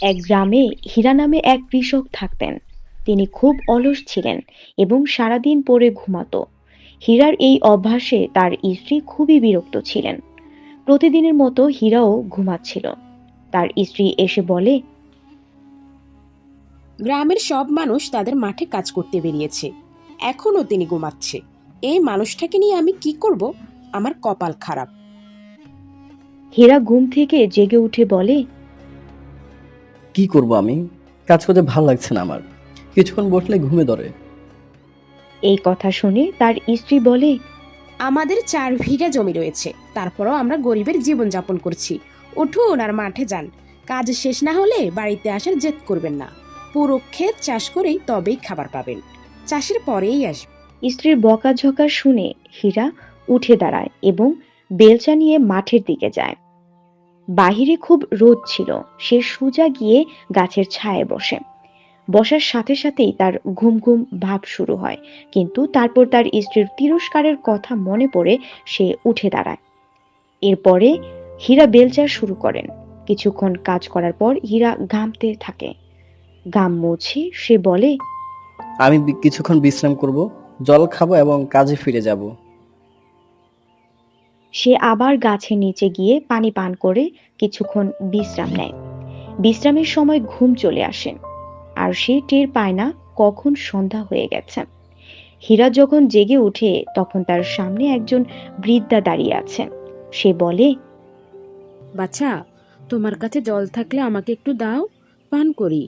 এক গ্রামে হীরা নামে এক কৃষক থাকতেন। তিনি খুব অলস ছিলেন এবং সারাদিন পড়ে ঘুমাতো। হীরার এই অভ্যাসে তার স্ত্রী খুবই বিরক্ত ছিলেন। প্রতিদিনের মতো হীরাও ঘুমাচ্ছিল। তার স্ত্রী এসে বলে, গ্রামের সব মানুষ তাদের মাঠে কাজ করতে বেরিয়েছে, এখনো তিনি ঘুমাচ্ছে। এই মানুষটাকে নিয়ে আমি কি করব? আমার কপাল খারাপ। হীরা ঘুম থেকে জেগে উঠে বলে, কি করব আমি? কাজ করতে ভালো লাগছে না আমার। কিছুক্ষণ বসলে ঘুমে ধরে। এই কথা শুনে তার স্ত্রী বলে, আমাদের 4 বিঘা জমি রয়েছে, তারপরও আমরা গরিবের জীবন যাপন করছি। উঠুন আর মাঠে যান। কাজ শেষ না হলে বাড়িতে আসার জেদ করবেন না। পুরো ক্ষেত চাষ করেই তবেই খাবার পাবেন, চাষের পরেই আসবে। স্ত্রীর বকাঝকা শুনে হীরা উঠে দাঁড়ায় এবং বেলচা নিয়ে মাঠের দিকে যায়। বাহিরে খুব রোদ ছিল। সে সোজা গিয়ে গাছের ছায়ায় বসে। বসার সাথে সাথেই তার ঘুম ঘুম ভাব শুরু হয়, কিন্তু তারপর তার স্ত্রীর তিরস্কারের কথা মনে পড়ে সে উঠে দাঁড়ায়। এরপরে হীরা বেলচা শুরু করেন। কিছুক্ষণ কাজ করার পর হীরা ঘামতে থাকে। ঘাম মুছে সে বলে, আমি কিছুক্ষণ বিশ্রাম করব, জল খাবো এবং কাজে ফিরে যাব। সে আবার গাছের নিচে গিয়ে পানি পান করে কিছুক্ষণ বিশ্রাম নেয়। বিশ্রামের সময় ঘুম চলে আসে, আর সে টের পায় না কখন সন্ধ্যা হয়ে গেছে। হীরা যখন জেগে ওঠে তখন তার সামনে একজন বৃদ্ধা দাঁড়িয়ে আছেন। সে বলে, বাচ্চা, তোমার কাছে জল থাকলে আমাকে একটু দাও, পান করি।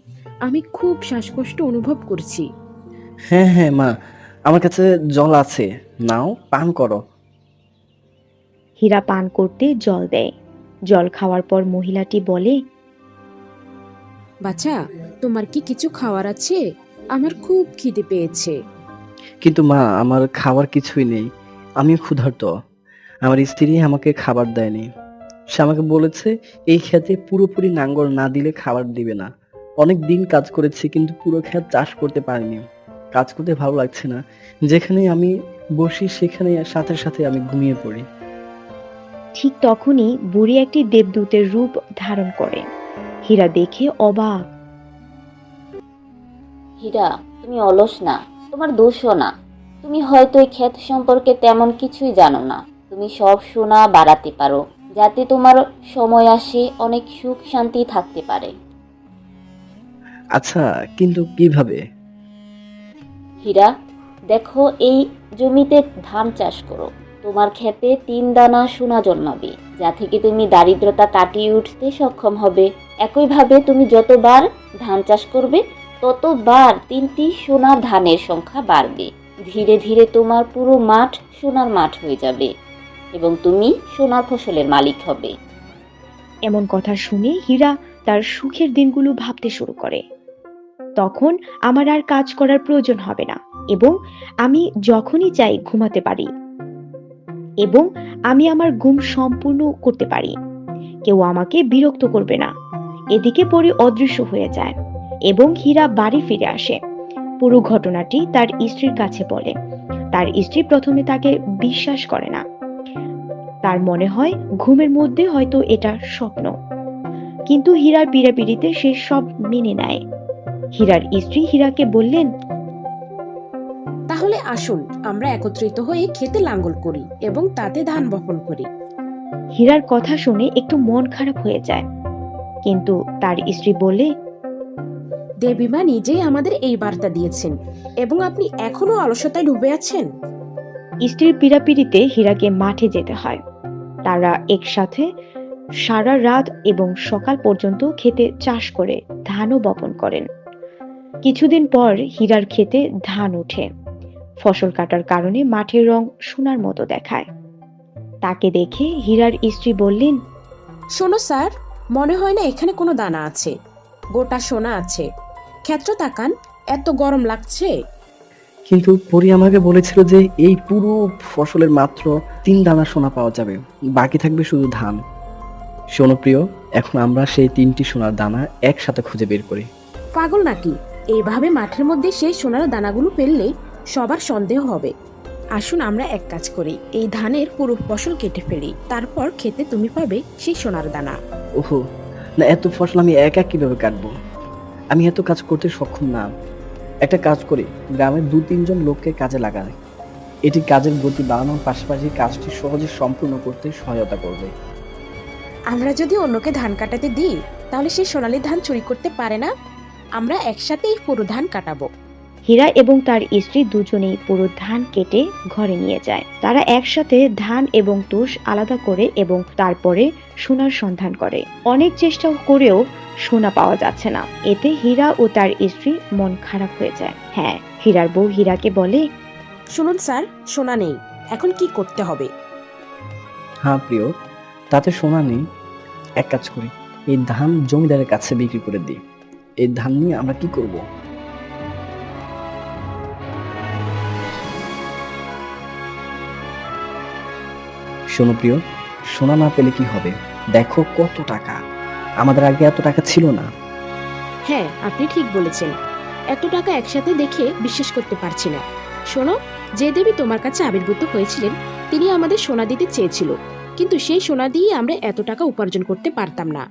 আমি খুব শ্বাসকষ্ট অনুভব করছি। হ্যাঁ হ্যাঁ মা, আমার কাছে জল আছে, নাও পান করো। হীরা পান করতে জল দেয়। জল খাওয়ার পর মহিলাটি বলে, বাচ্চা, তোমার কি কিছু খাওয়ার আছে? আমার খুব খিদে পেয়েছে। কিন্তু মা, আমার খাবার কিছুই নেই। আমি ক্ষুধার্ত। আমার স্ত্রী আমাকে খাবার দেয়নি। সে আমাকে বলেছে এই ক্ষেতে পুরোপুরি নাঙ্গল না দিলে খাবার দিবে না। অনেক দিন কাজ করেছি কিন্তু পুরো ক্ষেত চাষ করতে পারিনি। কাজ করতে ভালো লাগছে না। যেখানে আমি বসি সেখানে সাথে সাথে আমি ঘুমিয়ে পড়ি। ঠিক তখনই বুড়ি একটি দেবদূতের রূপ ধারণ করে। হীরা দেখে অবাক। হীরা, তুমি অলস না, তোমার দোষও না। তুমি হয়তো এই ক্ষেত সম্পর্কে তেমন কিছুই জানো না। তুমি সব সোনা বাড়াতে পারো, যাতে তোমার সময় আসে অনেক সুখ শান্তি থাকতে পারে। আচ্ছা, কিন্তু কিভাবে? হীরা, দেখো, এই জমিতে ধান চাষ করো। তোমার ক্ষেতে 3 দানা সোনা জন্মাবে, যা থেকে তুমি দারিদ্রতা কাটিয়ে উঠতে সক্ষম হবে। একইভাবে তুমি যতবার ধান চাষ করবে ততবার 3টি সোনার ধানের সংখ্যা বাড়বে। ধীরে ধীরে তোমার পুরো মাঠ সোনার মাঠ হয়ে যাবে এবং তুমি সোনার ফসলের মালিক হবে। এমন কথা শুনে হীরা তার সুখের দিনগুলো ভাবতে শুরু করে। তখন আমার আর কাজ করার প্রয়োজন হবে না, এবং আমি যখনই চাই ঘুমাতে পারি, এবং আমি আমার ঘুম সম্পূর্ণ করতে পারি। কেউ আমাকে বিরক্ত করবে না। এদিকে পরি অদৃশ্য হয়ে যায় এবং হীরা বাড়ি ফিরে আসে। পুরো ঘটনাটি তার স্ত্রীর কাছে বলে। তার স্ত্রী প্রথমে তাকে বিশ্বাস করে না। তার মনে হয় ঘুমের মধ্যে হয়তো এটা স্বপ্ন। কিন্তু হীরার পীড়াপিড়িতে সে সব মেনে নেয়। হীরার স্ত্রী হীরাকে বললেন, তাহলে আসুন আমরা একত্রিত হয়ে খেতে লাঙ্গল করি এবং তাতে ধান বপন করি। হীরার কথা শুনে একটু মন খারাপ হয়ে যায়, কিন্তু তার স্ত্রী বলে, দেবীমা নিজেই আমাদের এই বার্তা দিয়েছেন এবং আপনি এখনো অলসতায় ডুবে আছেন। স্ত্রীর পীড়াপিড়িতে হীরাকে মাঠে যেতে হয়। তারা একসাথে সারা রাত এবং সকাল পর্যন্ত খেতে চাষ করে ধানও বপন করেন। কিছুদিন পর হীরার ক্ষেতে ধান ওঠে। ফসল কাটার কারণে মাঠের রং সোনার মতো দেখায়। তাকে দেখে হীরার স্ত্রী বললেন, শোনো স্যার, মনে হয় না এখানে কোনো দানা আছে, গোটা সোনা আছে। ক্ষেত্র তাকান, এত গরম লাগছে। কিন্তু পরি আমাকে বলেছিল যে এই পুরো ফসলের মাত্র 3 দানা সোনা পাওয়া যাবে, বাকি থাকবে শুধু ধান। শোনো প্রিয়, এখন আমরা সেই 3টি সোনার দানা একসাথে খুঁজে বের করি। পাগল নাকি? এইভাবে মাঠের মধ্যে সেই সোনার দানাগুলো ফেললে সবার সন্দেহ হবে। আসুন আমরা এক কাজ করি, এই ধানের পুরো ফসল কেটে ফেলি, তারপর খেতে তুমি পাবে সেই সোনার দানা। ওহো, না এত ফসল আমি একা কিভাবে কাটবো? আমি এত কাজ করতে সক্ষম না। একটা কাজ করি, গ্রামের 2-3 জন লোককে কাজে লাগাই। এটি কাজের গতি বাড়ানোর পাশাপাশি কাজটি সহজে সম্পূর্ণ করতে সহায়তা করবে। আমরা যদি অন্যকে ধান কাটাতে দিই তাহলে সে সোনালী ধান চুরি করতে পারে না। আমরা একসাথে এই পুরো ধান কাটাবো। হীরা এবং তার স্ত্রী দুজনেই পুরো ধান কেটে ঘরে নিয়ে যায়। তারা একসাথে ধান এবং তুষ আলাদা করে এবং তারপরে সোনার সন্ধান করে। অনেক চেষ্টা করেও সোনা পাওয়া যাচ্ছে না। এতে হীরা ও তার স্ত্রী মন খারাপ হয়ে যায়। হ্যাঁ, হীরার বউ হীরাকে বলে, শুনুন স্যার, সোনা নেই, এখন কি করতে হবে? হ্যাঁ প্রিয়, তাতে সোনা নেই। এক কাজ করি, এই ধান জমিদারের কাছে বিক্রি করে দিই। এই ধান নিয়ে আমরা কি করব? শোনো প্রিয়, সোনা না পেলে কি হবে? দেখো কত টাকা, আমাদের আগে এত টাকা ছিল না। হ্যাঁ, আপনি ঠিক বলেছেন। এত টাকা একসাথে দেখে বিশ্বাস করতে পারছি না। শোনো, যে দেবী তোমার কাছে আবির্ভূত হয়েছিলেন তিনি আমাদের সোনা দিতে চেয়েছিল, কিন্তু সেই সোনা দিয়ে আমরা এত টাকা উপার্জন করতে পারতাম না।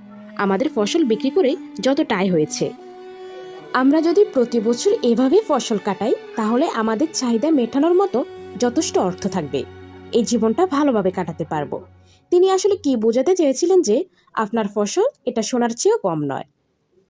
আমাদের ফসল বিক্রি করে যত আয় হয়েছে। আমরা যদি প্রতি বছর এভাবে ফসল কাটাই তাহলে আমাদের চাহিদা মেটানোর মতো যথেষ্ট অর্থ থাকবে। এই জীবনটা ভালোভাবে কাটাতে পারবো। তিনি আসলে কি বোঝাতে চেয়েছিলেন যে আপনার ফসল এটা সোনার চেয়েও কম নয়।